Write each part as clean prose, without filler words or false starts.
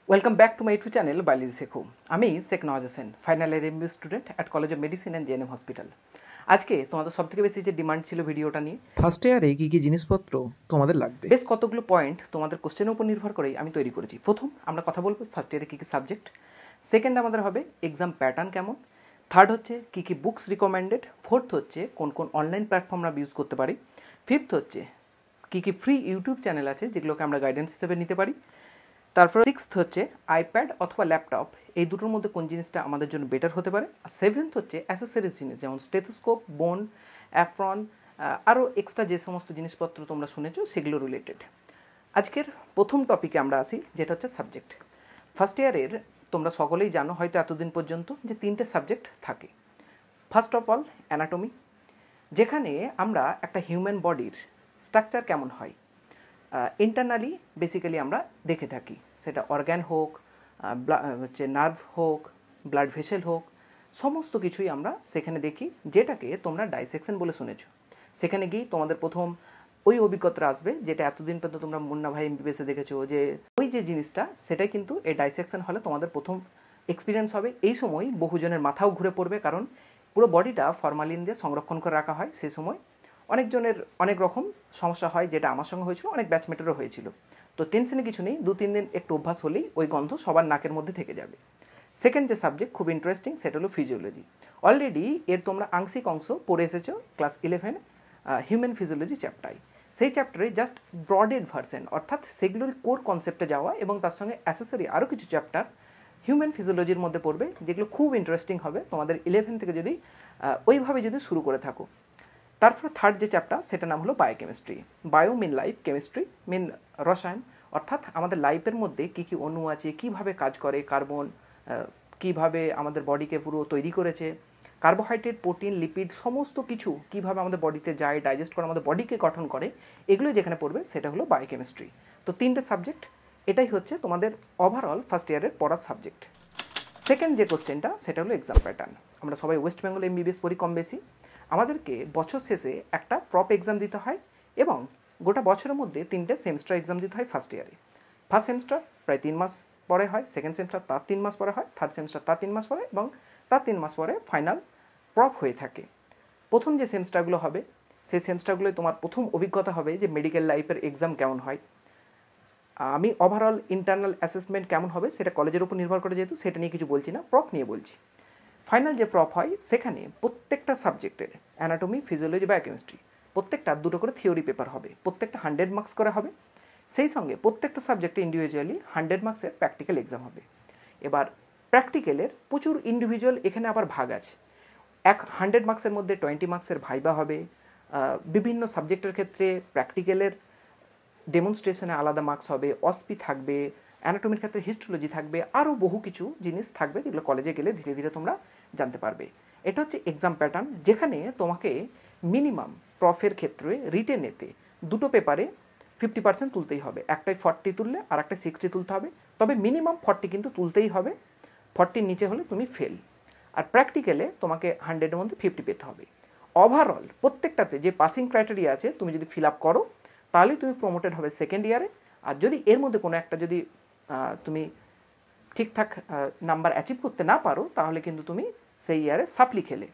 Welcome back to my YouTube channel biology শেখো। আমি Sheikh Nawaz Hossain, final year MBA student at college of medicine and GNM hospital. আজকে তোমাদের সবথেকে বেশি যে ডিমান্ড ছিল ভিডিওটা নিয়ে, ফার্স্ট ইয়ারে কী কী জিনিসপত্র তোমাদের লাগবে। বেশ কতগুলো পয়েন্ট তোমাদের কোশ্চেনের উপর নির্ভর করেই আমি তৈরি করেছি। প্রথম আমরা কথা বলবো ফার্স্ট ইয়ারে কী কী সাবজেক্ট, সেকেন্ড আমাদের হবে এক্সাম প্যাটার্ন কেমন, থার্ড হচ্ছে কী কী বুকস রিকমেন্ডেড, ফোর্থ হচ্ছে কোন কোন অনলাইন প্ল্যাটফর্ম আমরা ইউজ করতে পারি, ফিফথ হচ্ছে কী কী ফ্রি ইউটিউব চ্যানেল আছে যেগুলোকে আমরা গাইডেন্স হিসেবে নিতে পারি, তারপর সিক্সথ হচ্ছে আইপ্যাড অথবা ল্যাপটপ, এই দুটোর মধ্যে কোন জিনিসটা আমাদের জন্য বেটার হতে পারে, আর সেভেন্থ হচ্ছে অ্যাসেসরিজ জিনিস যেমন স্টেথোস্কোপ, বোন, অ্যাফ্রন, আরও এক্সট্রা যে সমস্ত জিনিসপত্র তোমরা শুনেছো সেগুলো রিলেটেড। আজকের প্রথম টপিকে আমরা আসি, যেটা হচ্ছে সাবজেক্ট। ফার্স্ট ইয়ারের তোমরা সকলেই জানো হয়তো এতদিন পর্যন্ত যে তিনটে সাবজেক্ট থাকে। ফার্স্ট অফ অল অ্যানাটমি, যেখানে আমরা একটা হিউম্যান বডির স্ট্রাকচার কেমন হয় ইন্টারনালি বেসিক্যালি আমরা দেখে থাকি, সেটা অর্গ্যান হোক, হচ্ছে নার্ভ হোক, ব্লাড ভেসেল হোক, সমস্ত কিছুই আমরা সেখানে দেখি, যেটাকে তোমরা ডাইসেকশন বলে শুনেছো। সেখানে গিয়ে তোমাদের প্রথম ওই অভিজ্ঞতা আসবে যেটা এতদিন পর্যন্ত তোমরা মুন্না ভাই এমবিবিএসে দেখেছো, যে ওই যে জিনিসটা সেটাই কিন্তু এই ডাইসেকশন হলে তোমাদের প্রথম এক্সপিরিয়েন্স হবে। এই সময় বহুজনের মাথাও ঘুরে পড়বে, কারণ পুরো বডিটা ফরমালিন দিয়ে সংরক্ষণ করে রাখা হয়। সেই সময় অনেকজনের অনেক রকম সমস্যা হয়, যেটা আমার সঙ্গে হয়েছিল, অনেক ব্যাচমেটেরও হয়েছিল। তো টেনশনে কিছু নেই, 2-3 দিন একটু অভ্যাস হলেই ওই গন্ধ সবার নাকের মধ্যে থেকে যাবে। সেকেন্ড যে সাবজেক্ট খুব ইন্টারেস্টিং, সেটা হলো ফিজিওলজি। অলরেডি এর তোমরা আংশিক অংশ পড়ে এসেছো ক্লাস 11 হিউম্যান ফিজিওলজি চ্যাপ্টারে। সেই চ্যাপ্টারে জাস্ট ব্রডেড ভার্সন, অর্থাৎ সেগুলোর কোর কনসেপ্টে যাওয়া এবং তার সঙ্গে অ্যাসেসরি আরও কিছু চ্যাপ্টার হিউম্যান ফিজিওলজির মধ্যে পড়বে, যেগুলো খুব ইন্টারেস্টিং হবে তোমাদের 11 থেকে যদি ওইভাবে যদি শুরু করে থাকো। তারপর থার্ড যে চ্যাপ্টার সেটার নাম হলো বায়োকেমিস্ট্রি। বায়ো মিন লাইফ, কেমিস্ট্রি মিন রসায়ন, অর্থাৎ আমাদের লাইফের মধ্যে কী কী অণু আছে, কীভাবে কাজ করে কার্বন, কীভাবে আমাদের বডিকে পুরো তৈরি করেছে, কার্বোহাইড্রেট, প্রোটিন, লিপিড, সমস্ত কিছু কীভাবে আমাদের বডিতে যায়, ডাইজেস্ট করে আমাদের বডিকে গঠন করে, এগুলো যেখানে পড়বে সেটা হলো বায়োকেমিস্ট্রি। তো তিনটে সাবজেক্ট, এটাই হচ্ছে তোমাদের ওভারঅল ফার্স্ট ইয়ারের পড়ার সাবজেক্ট। সেকেন্ড যে কোশ্চেনটা সেটা হলো এক্সাম প্যাটার্ন। আমরা সবাই ওয়েস্ট বেঙ্গল এমবিবিএস পড়ি কম বেশি। আমাদেরকে বছর শেষে একটা প্রপ এক্সাম দিতে হয় এবং গোটা বছরের মধ্যে 3টে সেমিস্টার এক্সাম দিতে হয় ফার্স্ট ইয়ারে। ফার্স্ট সেমিস্টার প্রায় 3 মাস পরে হয়, সেকেন্ড সেমিস্টার তার 3 মাস পরে হয়, থার্ড সেমিস্টার তার 3 মাস পরে, এবং তার 3 মাস পরে ফাইনাল প্রপ হয়ে থাকে। প্রথম যে সেমিস্টারগুলো হবে সেই সেমিস্টারগুলোয় তোমার প্রথম অভিজ্ঞতা হবে যে মেডিকেল লাইফের এক্সাম কেমন হয়। আমি ওভারঅল ইন্টারনাল অ্যাসেসমেন্ট কেমন হবে সেটা কলেজের উপর নির্ভর করে, যেহেতু সেটা নিয়ে কিছু বলছি না, প্রপ নিয়ে বলছি। ফাইনাল যে প্রপ হয় সেখানে প্রত্যেকটা সাবজেক্টের অ্যানাটমি, ফিজিওলজি, বায়োকেমিস্ট্রি প্রত্যেকটা 2টো করে থিওরি পেপার হবে, প্রত্যেকটা 100 মার্কস করে হবে। সেই সঙ্গে প্রত্যেকটা সাবজেক্টে ইন্ডিভিজুয়ালি 100 মার্কসের প্র্যাকটিক্যাল এক্সাম হবে। এবার প্র্যাকটিক্যালের প্রচুর ইন্ডিভিজুয়াল এখানে আবার ভাগ আছে। 100 মার্কসের মধ্যে 20 মার্কসের ভাইবা হবে, বিভিন্ন সাবজেক্টের ক্ষেত্রে প্র্যাকটিক্যালের ডেমনস্ট্রেশনে আলাদা মার্কস হবে, অসপি থাকবে, অ্যানাটমির ক্ষেত্রে হিস্টোলজি থাকবে, আরও বহু কিছু জিনিস থাকবে যেগুলো কলেজে গেলে ধীরে ধীরে তোমরা জানতে পারবে। এটা হচ্ছে এক্সাম প্যাটার্ন, যেখানে তোমাকে মিনিমাম প্রফের ক্ষেত্রে রিটেনেতে 2টো পেপারে 50% তুলতেই হবে। একটাই 40 তুললে আর একটা 60 তুলতে হবে, তবে মিনিমাম 40 কিন্তু তুলতেই হবে। 40-র নিচে হলে তুমি ফেল। আর প্র্যাকটিক্যালে তোমাকে 100-এর মধ্যে 50 পেতে হবে। ওভারঅল প্রত্যেকটাতে যে পাসিং ক্রাইটেরিয়া আছে তুমি যদি ফিল আপ করো তাহলেই তুমি প্রমোটেড হবে সেকেন্ড ইয়ারে। আর যদি এর মধ্যে কোনো একটা যদি তুমি ঠিকঠাক নাম্বার অ্যাচিভ করতে না পারো তাহলে কিন্তু তুমি সেই ইয়ারে সাপ্লি খেলে।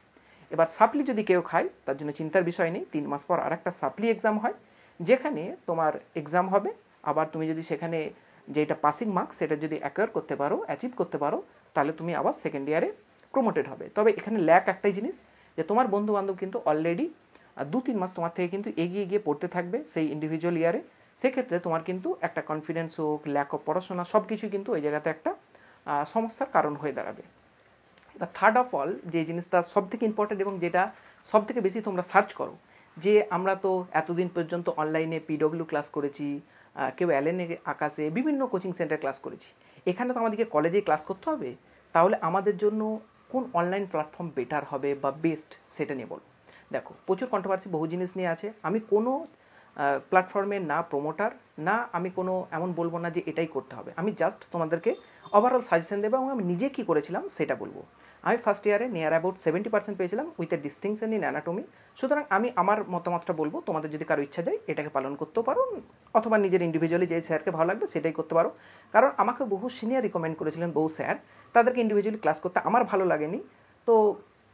এবার সাপ্লি যদি কেউ খায় তার জন্য চিন্তার বিষয় নেই, 3 মাস পর আর একটা সাপ্লি এক্সাম হয়, যেখানে তোমার এক্সাম হবে। আবার তুমি যদি সেখানে যেটা পাসিং মার্কস সেটা যদি অ্যাকোয়ার করতে পারো, অ্যাচিভ করতে পারো, তাহলে তুমি আবার সেকেন্ড ইয়ারে প্রমোটেড হবে। তবে এখানে ল্যাক একটাই জিনিস, যে তোমার বন্ধুবান্ধব কিন্তু অলরেডি 2-3 মাস তোমার থেকে কিন্তু এগিয়ে গিয়ে পড়তে থাকবে সেই ইন্ডিভিজুয়াল ইয়ারে। সেক্ষেত্রে তোমার কিন্তু একটা কনফিডেন্স হোক, ল্যাক অফ পড়াশোনা, সব কিছুই কিন্তু ওই জায়গাতে একটা সমস্যার কারণ হয়ে দাঁড়াবে। থার্ড অফ অল যে জিনিসটা সবথেকে ইম্পর্টেন্ট এবং যেটা সবথেকে বেশি তোমরা সার্চ করো, যে আমরা তো এতদিন পর্যন্ত অনলাইনে পিডব্লিউ ক্লাস করেছি, কেউ অ্যালেনে আকাশে বিভিন্ন কোচিং সেন্টার ক্লাস করেছি, এখানে তো আমাদেরকে কলেজে ক্লাস করতে হবে, তাহলে আমাদের জন্য কোন অনলাইন প্ল্যাটফর্ম বেটার হবে বা বেস্ট সেটা নিয়ে বলো। দেখো প্রচুর কন্ট্রোভার্সি বহু জিনিস নিয়ে আছে, আমি কোনো প্ল্যাটফর্মের না প্রমোটার, না আমি কোনো এমন বলবো না যে এটাই করতে হবে, আমি জাস্ট তোমাদেরকে ওভারঅল সাজেশন দেবো এবং আমি নিজে কী করেছিলাম সেটা বলবো। আমি ফার্স্ট ইয়ারে নিয়ার অ্যাবাউট 70% পেয়েছিলাম with a distinction in anatomy. সুতরাং আমি আমার মতামতটা বলবো, তোমাদের যদি কারো ইচ্ছা যায় এটাকে পালন করতেও পারো, অথবা নিজের ইন্ডিভিজুয়ালি যে স্যারকে ভালো লাগবে সেটাই করতে পারো। কারণ আমাকে বহু সিনিয়র রিকমেন্ড করেছিলেন বহু স্যার, তাদেরকে ইন্ডিভিজুয়ালি ক্লাস করতে আমার ভালো লাগেনি। তো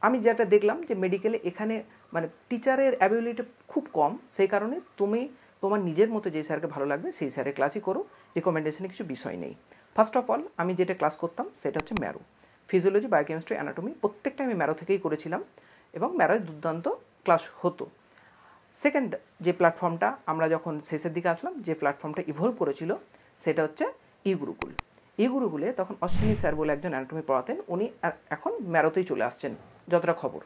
আমি যেটা দেখলাম যে মেডিকেলে এখানে মানে টিচারের অ্যাবিলিটি খুব কম, সেই কারণে তুমি তোমার নিজের মতো যে স্যারকে ভালো লাগবে সেই স্যারের ক্লাসই করো, রিকমেন্ডেশনে কিছু বিষয় নেই। ফার্স্ট অফ অল আমি যেটা ক্লাস করতাম সেটা হচ্ছে ম্যারো, ফিজিওলজি, বায়োকেমিস্ট্রি, অ্যানাটমি প্রত্যেকটা আমি ম্যারো থেকেই করেছিলাম এবং ম্যারোয় দুর্দান্ত ক্লাস হতো। সেকেন্ড যে প্ল্যাটফর্মটা আমরা যখন শেষের দিকে আসলাম, যে প্ল্যাটফর্মটা ইভলভ করেছিল সেটা হচ্ছে গুরুকুল। গুরুকুলে তখন অশ্বিনী স্যার বলে একজন অ্যানাটমি পড়াতেন, উনি এখন ম্যারোতেই চলে আসছেন যতটা খবর।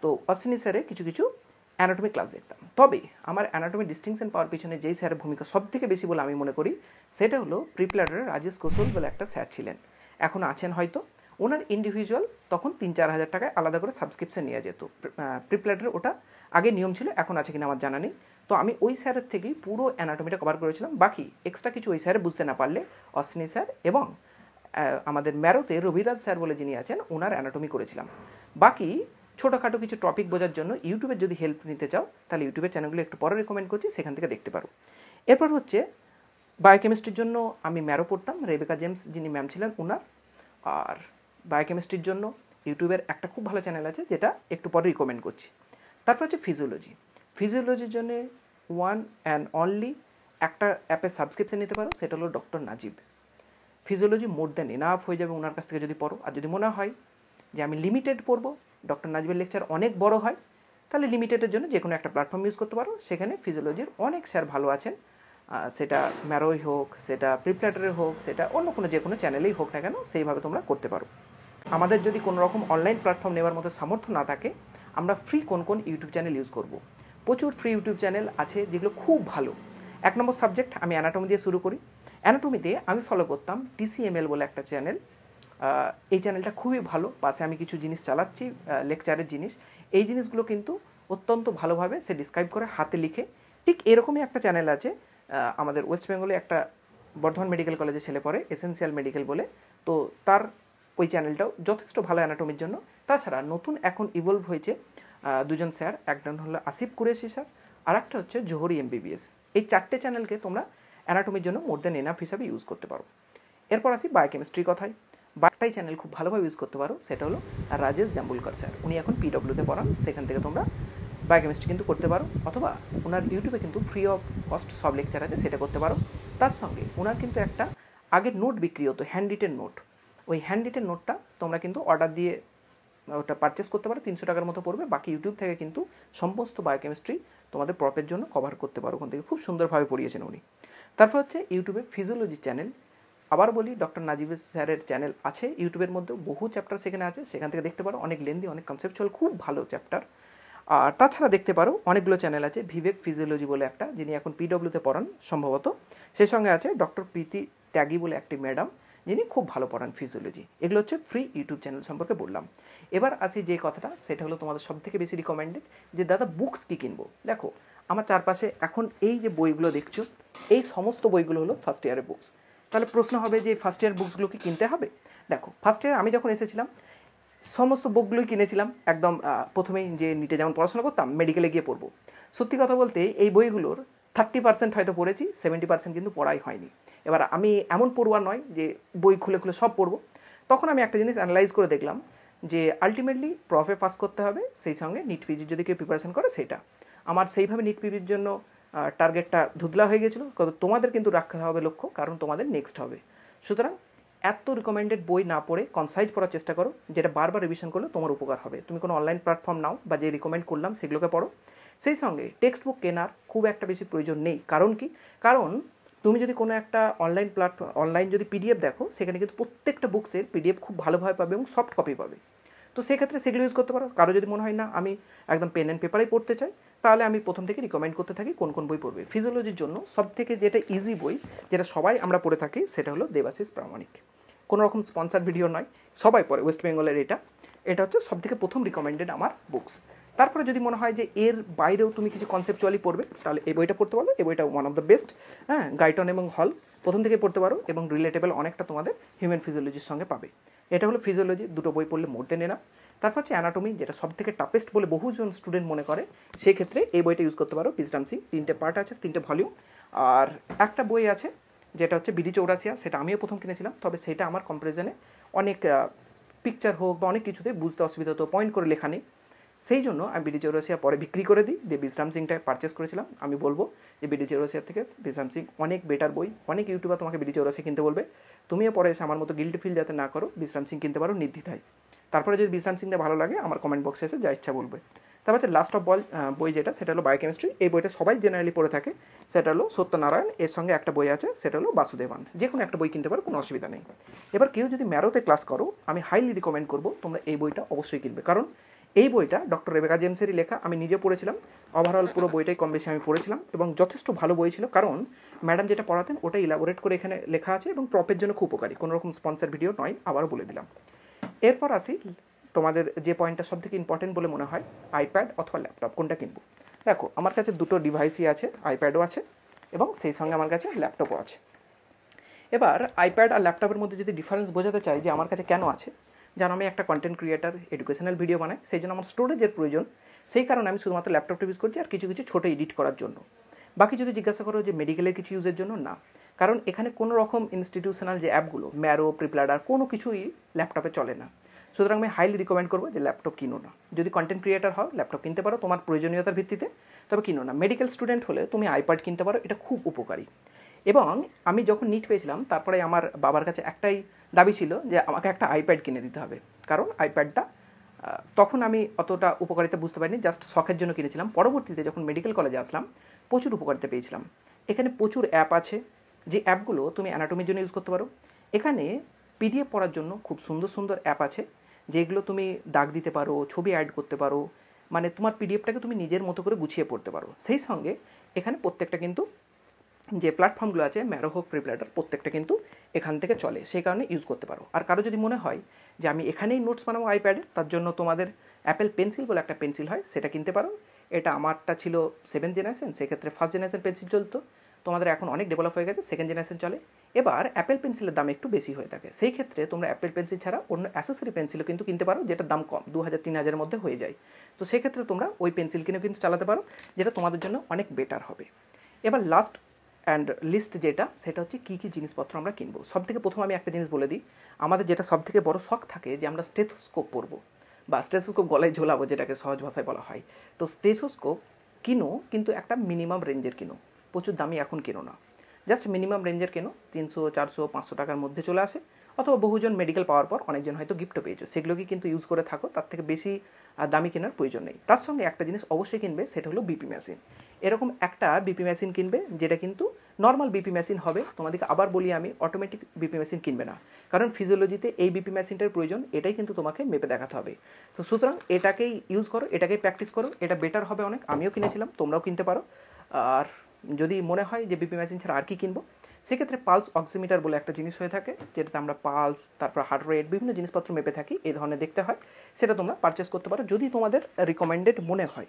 তো অশ্বিনী স্যারে কিছু কিছু অ্যানাটমি ক্লাস দেখতাম। তবে আমার অ্যানাটমি ডিস্টিংশন পাওয়ার পিছনে যেই স্যারের ভূমিকা সব থেকে বেশি বলে আমি মনে করি সেটা হলো প্রিপ্ল্যাটারের রাজেশ কোশল বলে একটা স্যার ছিলেন, এখন আছেন হয়তো। ওনার ইন্ডিভিজুয়াল তখন 3-4 হাজার টাকায় আলাদা করে সাবস্ক্রিপশন নেওয়া যেত। প্রিপ্ল্যাটারের ওটা আগে নিয়ম ছিল, এখন আছে কিনা আমার জানা নেই। তো আমি ওই স্যারের থেকেই পুরো অ্যানাটমিটা কভার করেছিলাম। বাকি এক্সট্রা কিছু ওই স্যারে বুঝতে না পারলে অশ্বিনী স্যার এবং আমাদের ম্যারোতে রবিরাজ স্যার বলে যিনি আছেন ওনার অ্যানাটমি করেছিলাম। বাকি ছোটোখাটো কিছু টপিক বোঝার জন্য ইউটিউবের যদি হেল্প নিতে চাও তাহলে ইউটিউবের চ্যানেলগুলো একটু পরে রেকমেন্ড করছি, সেখান থেকে দেখতে পারো। এরপর হচ্ছে বায়োকেমিস্ট্রির জন্য আমি ম্যারো পড়তাম, রেবেকা জেমস যিনি ম্যাম ছিলেন ওনার। আর বায়োকেমিস্ট্রির জন্য ইউটিউবের একটা খুব ভালো চ্যানেল আছে যেটা একটু পরে রিকমেন্ড করছি। তারপর হচ্ছে ফিজিওলজি। ফিজিওলজির জন্য ওয়ান অ্যান্ড অনলি একটা অ্যাপের সাবস্ক্রিপশন নিতে পারো, সেটা হলো doctor Najib. Physiology more than enough হয়ে যাবে ওনার কাছ থেকে যদি পড়ো। আর যদি মনে হয় যে আমি লিমিটেড পড়বো, ডক্টর নাজিবের লেকচার অনেক বড় হয়, তাহলে লিমিটেডের জন্য যে কোনো একটা প্ল্যাটফর্ম ইউজ করতে পারো। সেখানে ফিজিওলজির অনেক স্যার ভালো আছেন, সেটা ম্যারোই হোক, সেটা প্রিপ্ল্যাটারের হোক, সেটা অন্য কোনো যে কোনো চ্যানেলেই হোক না কেন, সেইভাবে তোমরা করতে পারো। আমাদের যদি কোনো রকম অনলাইন প্ল্যাটফর্ম নেওয়ার মতো সামর্থ্য না থাকে, আমরা ফ্রি কোন কোন ইউটিউব চ্যানেল ইউজ করব। প্রচুর ফ্রি ইউটিউব চ্যানেল আছে যেগুলো খুব ভালো। 1 নম্বর সাবজেক্ট আমি অ্যানাটমি দিয়ে শুরু করি। অ্যানাটমিতে আমি ফলো করতাম TCML বলে একটা চ্যানেল। এই চ্যানেলটা খুবই ভালো, পাশে আমি কিছু জিনিস চালাচ্ছি, লেকচারের জিনিস। এই জিনিসগুলো কিন্তু অত্যন্ত ভালোভাবে সে ডিসক্রাইব করে হাতে লিখে। ঠিক এরকমই একটা চ্যানেল আছে আমাদের ওয়েস্ট বেঙ্গলে, একটা বর্ধমান মেডিকেল কলেজে ছেলে পড়ে, এসেন্সিয়াল মেডিকেল বলে। তো তার ওই চ্যানেলটাও যথেষ্ট ভালো অ্যানাটমির জন্য। তাছাড়া নতুন এখন ইভলভ হয়েছে দুজন স্যার, একজন হলো আসিফ কুরেশি স্যার, আর একটা হচ্ছে জোহরি MBBS। এই 4টে চ্যানেলকে তোমরা অ্যানাটমির জন্য মোর দ্যান এনাফ হিসাবে ইউজ করতে পারো। এরপর আসি বায়োকেমিস্ট্রি কথায়। বায়োটাই চ্যানেল খুব ভালোভাবে ইউজ করতে পারো, সেটা হলো রাজেশ জাম্বুলকর স্যার। উনি এখন PWতে পড়ান, সেখান থেকে তোমরা বায়োকেমিস্ট্রি কিন্তু করতে পারো, অথবা ওনার ইউটিউবে কিন্তু ফ্রি অফ কস্ট সব লেকচার আছে, সেটা করতে পারো। তার সঙ্গে ওনার কিন্তু একটা আগে নোট বিক্রি হতো, হ্যান্ড রিটেন নোট। ওই হ্যান্ড রিটেন নোটটা তোমরা কিন্তু অর্ডার দিয়ে ওটা পারচেস করতে পারো, 300 টাকার মতো পড়বে। বাকি ইউটিউব থেকে কিন্তু সমস্ত বায়োকেমিস্ট্রি তোমাদের প্রপের জন্য কভার করতে পারো, ওখান থেকে খুব সুন্দরভাবে পড়িয়েছেন উনি। তারপর হচ্ছে ইউটিউবে ফিজিওলজি চ্যানেল। আবার বলি, ডক্টর নাজিব স্যারের চ্যানেল আছে ইউটিউবের মধ্যে, বহু চ্যাপ্টার সেখানে আছে, সেখান থেকে দেখতে পারো। অনেক লেন্দি, অনেক কনসেপচুয়াল, খুব ভালো চ্যাপ্টার। আর তাছাড়া দেখতে পারো অনেকগুলো চ্যানেল আছে, বিবেক ফিজিওলজি বলে একটা, যিনি এখন PWতে পড়ান সম্ভবত। সেই সঙ্গে আছে ডক্টর প্রীতি ত্যাগী বলে একটি ম্যাডাম, যিনি খুব ভালো পড়ান ফিজিওলজি। এগুলো হচ্ছে ফ্রি ইউটিউব চ্যানেল সম্পর্কে বললাম। এবার আসি যে কথাটা, সেটা হলো তোমাদের সব থেকে বেশি রিকমেন্ডেড যে দাদা বুকস কী কিনবো। দেখো আমার চারপাশে এখন এই যে বইগুলো দেখছো, এই সমস্ত বইগুলো হলো ফার্স্ট ইয়ারের বুকস। তাহলে প্রশ্ন হবে যে ফার্স্ট ইয়ার বুকসগুলো কি কিনতে হবে? দেখো ফার্স্ট ইয়ার আমি যখন এসেছিলাম সমস্ত বুকগুলোই কিনেছিলাম একদম প্রথমেই, যে নিটে যেমন পড়াশোনা করতাম মেডিকেলে গিয়ে পড়বো। সত্যি কথা বলতে এই বইগুলোর 30% হয়তো পড়েছি, 70% কিন্তু পড়াই হয়নি। এবার আমি এমন পড়ুয়ার নয় যে বই খুলে খুলে সব পড়বো। তখন আমি একটা জিনিস অ্যানালাইজ করে দেখলাম যে আলটিমেটলি প্রফে পাস করতে হবে, সেই সঙ্গে নিট পিজির যদি কেউ প্রিপারেশন করে সেটা। আমার সেইভাবে নিট পিজির জন্য টার্গেটটা ধুতলা হয়ে গেছিলো। তোমাদের কিন্তু রাখতে হবে লক্ষ্য, কারণ তোমাদের নেক্সট হবে। সুতরাং এত রিকমেন্ডেড বই না পড়ে কনসাইজ পড়ার চেষ্টা করো, যেটা বারবার রিভিশন করলে তোমার উপকার হবে। তুমি কোনো অনলাইন প্ল্যাটফর্ম নাও বা যে রিকমেন্ড করলাম সেগুলোকে পড়ো। সেই সঙ্গে টেক্সট বুক কেনার খুব একটা বেশি প্রয়োজন নেই। কারণ কি? কারণ তুমি যদি কোনো একটা অনলাইন প্ল্যাটফর্ম, অনলাইন যদি PDF দেখো, সেখানে কিন্তু প্রত্যেকটা বুকসের PDF খুব ভালোভাবে পাবে এবং সফট কপি পাবে। তো সেক্ষেত্রে সেগুলো ইউজ করতে পারো। কারো যদি মনে হয় না আমি একদম পেন অ্যান্ড পেপারেই পড়তে চাই, তাহলে আমি প্রথম থেকে রিকমেন্ড করতে থাকি কোন কোন বই পড়বে। ফিজিওলজির জন্য সবথেকে যেটা ইজি বই, যেটা সবাই আমরা পড়ে থাকি, সেটা হলো দেবাশিস প্রামাণিক। কোনো রকম স্পন্সার ভিডিও নয়, সবাই পড়ে ওয়েস্ট বেঙ্গলের। এটা হচ্ছে সবথেকে প্রথম রিকমেন্ডেড আমার বুকস। তারপরে যদি মনে হয় যে এর বাইরেও তুমি কিছু কনসেপচুয়ালি পড়বে, তাহলে এই বইটা পড়তে পারো। এই বইটা one of the best. Guyton এবং হল প্রথম থেকে পড়তে পারো এবং রিলেটেবল অনেকটা তোমাদের হিউম্যান ফিজিওলজির সঙ্গে পাবে। এটা হলো ফিজিওলজি, দুটো বই পড়লে মোর দেন এনাফ। তারপর হচ্ছে অ্যানাটমি, যেটা সব থেকে টাফেস্ট বলে বহুজন স্টুডেন্ট মনে করে, সেই ক্ষেত্রে এই বইটা ইউজ করতে পারো, বিজডম সিং। 3টে পার্ট আছে, 3টে ভলিউম। আর একটা বই আছে যেটা হচ্ছে বিডি চৌরাসিয়া, সেটা আমিও প্রথম কিনেছিলাম, তবে সেটা আমার কম্পারিজনে অনেক পিকচার হোক বা অনেক কিছুতে বুঝতে অসুবিধা হতো, পয়েন্ট করে লেখা নেই, সেই জন্য আমি বিডি চৌরাসিয়া পরে বিক্রি করে দিই, দিয়ে বিজডম সিংটা পারচেস করেছিলাম। আমি বলবো যে বিডি চৌরাসিয়ার থেকে বিজডম সিং অনেক বেটার বই। অনেক ইউটিউবার তোমাকে বিডি চৌরাসিয়া কিনতে বলবে, তুমিও পরে এসে আমার মতো গিল্টি ফিল যাতে না করো, বিজডম সিং কিনতে পারো নির্দ্বিধায়। তারপরে যদি বিজডম সিংটা ভালো লাগে আমার কমেন্ট বক্সে এসে যা ইচ্ছা বলবে। তারপর হচ্ছে লাস্ট অফ বই যেটা, সেটা হলো বায়োকেমিস্ট্রি। এই বইটা সবাই জেনারেলি পড়ে থাকে, সেটা হলো সত্যনারায়ণ। এর সঙ্গে একটা বই আছে, সেটা হলো বাসুদেবান। যে কোনো একটা বই কিনতে পারো, কোনো অসুবিধা নেই। এবার কেউ যদি ম্যারোতে ক্লাস করো, আমি হাইলি রিকমেন্ড করবো তোমরা এই বইটা অবশ্যই কিনবে, কারণ এই বইটা ডক্টর রেবেকা জেমসেরই লেখা। আমি নিজে পড়েছিলাম, ওভারঅল পুরো বইটাই কম বেশি আমি পড়েছিলাম, এবং যথেষ্ট ভালো বই ছিল, কারণ ম্যাডাম যেটা পড়াতেন ওটা ইলাবোরেট করে এখানে লেখা আছে, এবং প্রপের জন্য খুব উপকারী। কোনো রকম স্পন্সর ভিডিও নয়, আবারও বলে দিলাম। এরপর আসি তোমাদের যে পয়েন্টটা সব থেকে ইম্পর্টেন্ট বলে মনে হয়, আইপ্যাড অথবা ল্যাপটপ কোনটা কিনবো। দেখো আমার কাছে দুটো ডিভাইসই আছে, আইপ্যাডও আছে এবং সেই সঙ্গে আমার কাছে ল্যাপটপও আছে। এবার আইপ্যাড আর ল্যাপটপের মধ্যে যদি ডিফারেন্স বোঝাতে চাই যে আমার কাছে কেন আছে, যেন আমি একটা কন্টেন্ট ক্রিয়েটার, এডুকেশনাল ভিডিও বানাই, সেই জন্য আমার স্টোরেজের প্রয়োজন, সেই কারণে আমি শুধুমাত্র ল্যাপটপটা ইউজ করছি, আর কিছু কিছু ছোটো এডিট করার জন্য। বাকি যদি জিজ্ঞাসা করো যে মেডিকেলের কিছু ইউজের জন্য, না, কারণ এখানে কোনো রকম ইনস্টিটিউশনাল যে অ্যাপগুলো ম্যারো, প্রিপ্লাডার, কোনো কিছুই ল্যাপটপে চলে না। সুতরাং আমি হাইলি রিকমেন্ড করবো যে ল্যাপটপ কিনো না। যদি কন্টেন্ট ক্রিয়েটার হও ল্যাপটপ কিনতে পারো তোমার প্রয়োজনীয়তার ভিত্তিতে, তবে কিনো না। মেডিকেল স্টুডেন্ট হলে তুমি আইপ্যাড কিনতে পারো, এটা খুব উপকারী। এবং আমি যখন নিট পেয়েছিলাম, তারপরে আমার বাবার কাছে একটাই দাবি ছিল যে আমাকে একটা আইপ্যাড কিনে দিতে হবে, কারণ আইপ্যাডটা তখন আমি অতটা উপকারিতা বুঝতে পারিনি, জাস্ট শখের জন্য কিনেছিলাম। পরবর্তীতে যখন মেডিকেল কলেজে আসলাম, প্রচুর উপকারিতা পেয়েছিলাম। এখানে প্রচুর অ্যাপ আছে, যে অ্যাপগুলো তুমি অ্যানাটমির জন্য ইউজ করতে পারো। এখানে পিডিএফ পড়ার জন্য খুব সুন্দর সুন্দর অ্যাপ আছে, যেগুলো তুমি দাগ দিতে পারো, ছবি অ্যাড করতে পারো, মানে তোমার পিডিএফটাকে তুমি নিজের মতো করে গুছিয়ে পড়তে পারো। সেই সঙ্গে এখানে প্রত্যেকটা কিন্তু যে প্ল্যাটফর্মগুলো আছে, ম্যারো হোক, প্রিপ্লাডার, প্রত্যেকটা কিন্তু এখান থেকে চলে, সেই কারণে ইউজ করতে পারো। আর কারো যদি মনে হয় যে আমি এখানেই নোটস বানাবো আইপ্যাডে, তার জন্য তোমাদের অ্যাপেল পেন্সিল বলে একটা পেন্সিল হয়, সেটা কিনতে পারো। এটা আমারটা ছিল 7th জেনারেশন, সেক্ষেত্রে 1st জেনারেশন পেন্সিল চলতো, তোমাদের এখন অনেক ডেভেলপ হয়ে গেছে, 2nd জেনারেশন চলে। এবার অ্যাপেল পেন্সিলের দাম একটু বেশি হয়ে থাকে, সেই ক্ষেত্রে তোমরা অ্যাপেল পেন্সিল ছাড়া অন্য অ্যাসেসরি পেন্সিলও কিন্তু কিনতে পারো, যেটার দাম কম, 2000-3000 মধ্যে হয়ে যায়। তো সেক্ষেত্রে তোমরা ওই পেন্সিল কিনেও কিন্তু চালাতে পারো, যেটা তোমাদের জন্য অনেক বেটার হবে। এবার লাস্ট অ্যান্ড লিস্ট যেটা, সেটা হচ্ছে কী কী জিনিসপত্র আমরা কিনবো। সব থেকে প্রথম আমি একটা জিনিস বলে দিই, আমাদের যেটা সব থেকে বড় শখ থাকে যে আমরা স্টেথোস্কোপ পরবো বা স্টেথোস্কোপ গলায় ঝোলাবো, যেটাকে সহজ ভাষায় বলা হয়। তো স্টেথোস্কোপ কিনো, কিন্তু একটা মিনিমাম রেঞ্জের কিনো, প্রচুর দামি এখন কিনো না, জাস্ট মিনিমাম রেঞ্জের কেনো, 300, 400, 500 টাকার মধ্যে চলে আসে। অথবা বহুজন মেডিকেল পাওয়ার পর অনেকজন হয়তো গিফটও পেয়েছো, সেগুলোকে কিন্তু ইউজ করে থাকো, তার থেকে বেশি দামি কেনার প্রয়োজন নেই। তার সঙ্গে একটা জিনিস অবশ্যই কিনবে, সেটা হলো বিপি মেশিন। এরকম একটা বিপি মেশিন কিনবে, যেটা কিন্তু নর্মাল বিপি মেশিন হবে। তোমাদেরকে আবার বলি আমি, অটোমেটিক বিপি মেশিন কিনবে না, কারণ ফিজিওলজিতে এই বিপি মেশিনটার প্রয়োজন, এটাই কিন্তু তোমাকে মেপে দেখাতে হবে। তো সুতরাং এটাকেই ইউজ করো, এটাকেই প্র্যাকটিস করো, এটা বেটার হবে অনেক। আমিও কিনেছিলাম, তোমরাও কিনতে পারো। আর যদি মনে হয় যে বিপি মেশিন ছাড়া আর কি কিনবো, সেক্ষেত্রে পালস অক্সিমিটার বলে একটা জিনিস হয়ে থাকে, যেটাতে আমরা পালস, তারপর হার্ট রেট, বিভিন্ন জিনিসপত্র মেপে থাকি, এই ধরনের দেখতে হয়, সেটা তোমরা পারচেস করতে পারো যদি তোমাদের রিকমেন্ডেড মনে হয়।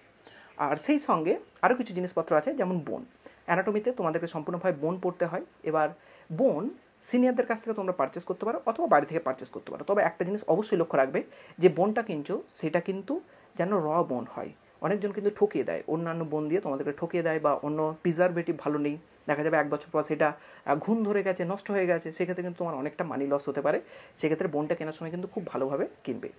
আর সেই সঙ্গে আরও কিছু জিনিসপত্র আছে, যেমন বোন। অ্যানাটমিতে তোমাদেরকে সম্পূর্ণভাবে বোন পড়তে হয়। এবার বোন সিনিয়রদের কাছ থেকে তোমরা পারচেস করতে পারো, অথবা বাড়ি থেকে পারচেস করতে পারো। তবে একটা জিনিস অবশ্যই লক্ষ্য রাখবে, যে বোনটা কিনছো সেটা কিন্তু যেন র বোন হয়। অনেকজন কিন্তু ঠকিয়ে দেয়, অন্যান্য বোন দিয়ে তোমাদেরকে ঠকিয়ে দেয়, বা অন্য প্রিজারভেটিভ ভালো নেই, দেখা যাবে 1 বছর পর সেটা ঘুণ ধরে গেছে, নষ্ট হয়ে গেছে, সেক্ষেত্রে কিন্তু তোমার অনেকটা মানি লস হতে পারে। সেক্ষেত্রে বোনটা কেনার সময় কিন্তু খুব ভালোভাবে কিনবে।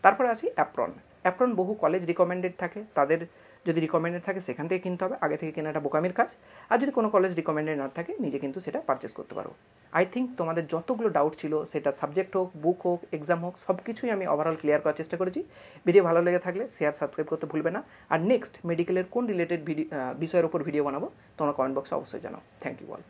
তারপরে আসি অ্যাপ্রন। অ্যাপ্রন বহু কলেজ রিকমেন্ডেড থাকে, তাদের যদি রিকমেন্ডেড থাকে সেখান থেকে কিনতে হবে, আগে থেকে কেনাটা বোকামির কাজ। আর যদি কোনো কলেজ রিকমেন্ডেড না থাকে, নিজে কিন্তু সেটা পারচেস করতে পারো। আই থিঙ্ক তোমাদের যতগুলো ডাউট ছিল, সেটা সাবজেক্ট হোক, বুক হোক, এক্সাম হোক, সব কিছুই আমি ওভারঅল ক্লিয়ার করার চেষ্টা করেছি। ভিডিও ভালো লেগে থাকলে শেয়ার, সাবস্ক্রাইব করতে ভুলবে না। আর নেক্সট মেডিকেলের কোন রিলেটেড বিষয়ের উপর ভিডিও বানাবো, তোমরা কমেন্ট বক্সে অবশ্যই জানাও। Thank you all.